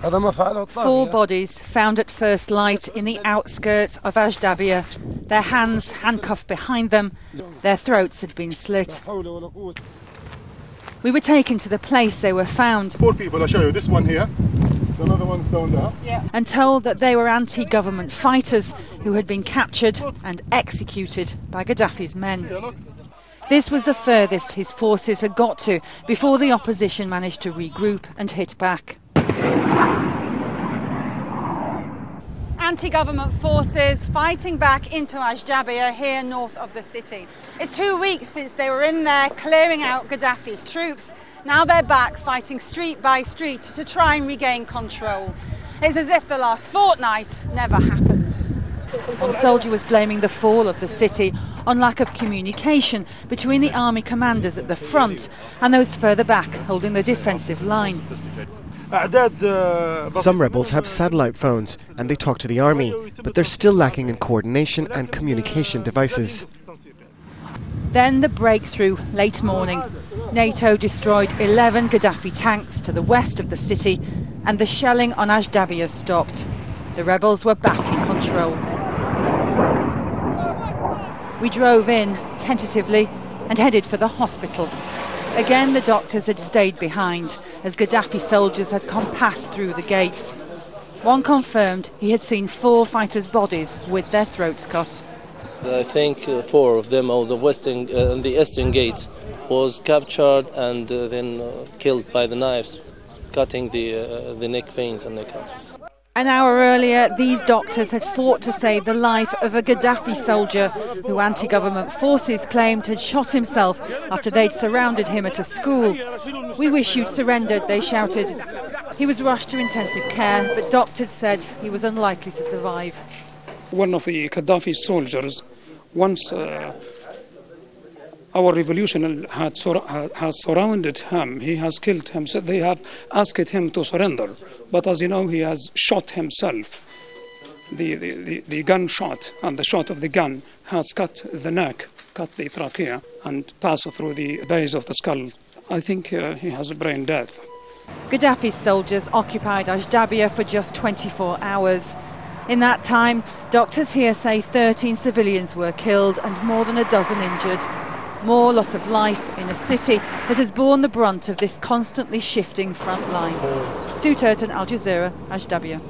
4 bodies found at first light in the outskirts of Ajdabiya. Their hands handcuffed behind them, their throats had been slit. We were taken to the place they were found. 4 people, I'll show you. This one here, another one's down there. Yeah. And told that they were anti-government fighters who had been captured and executed by Gaddafi's men. This was the furthest his forces had got to before the opposition managed to regroup and hit back. Anti-government forces fighting back into Ajdabiya here north of the city. It's 2 weeks since they were in there clearing out Gaddafi's troops. Now they're back fighting street by street to try and regain control. It's as if the last fortnight never happened. One soldier was blaming the fall of the city on lack of communication between the army commanders at the front and those further back holding the defensive line. Some rebels have satellite phones and they talk to the army, but they're still lacking in coordination and communication devices. Then the breakthrough late morning. NATO destroyed 11 Gaddafi tanks to the west of the city and the shelling on Ajdabiya stopped. The rebels were back in control. We drove in tentatively and headed for the hospital. Again, the doctors had stayed behind as Gaddafi soldiers had compassed through the gates. One confirmed he had seen 4 fighters' bodies with their throats cut. I think 4 of them on the eastern gate was captured and then killed by the knives, cutting the neck veins and neck arteries. An hour earlier, these doctors had fought to save the life of a Gaddafi soldier who anti-government forces claimed had shot himself after they'd surrounded him at a school. "We wish you'd surrendered," they shouted. He was rushed to intensive care, but doctors said he was unlikely to survive. One of the Gaddafi soldiers, once our revolution has surrounded him, he has killed him. So they have asked him to surrender, but as you know, he has shot himself. The gunshot and the shot of the gun has cut the neck, cut the trachea, and passed through the base of the skull. I think he has a brain death. Gaddafi's soldiers occupied Ajdabiya for just 24 hours. In that time, doctors here say 13 civilians were killed and more than a dozen injured. More loss of life in a city that has borne the brunt of this constantly shifting front line. Turton, Al Jazeera, Ajdabiya.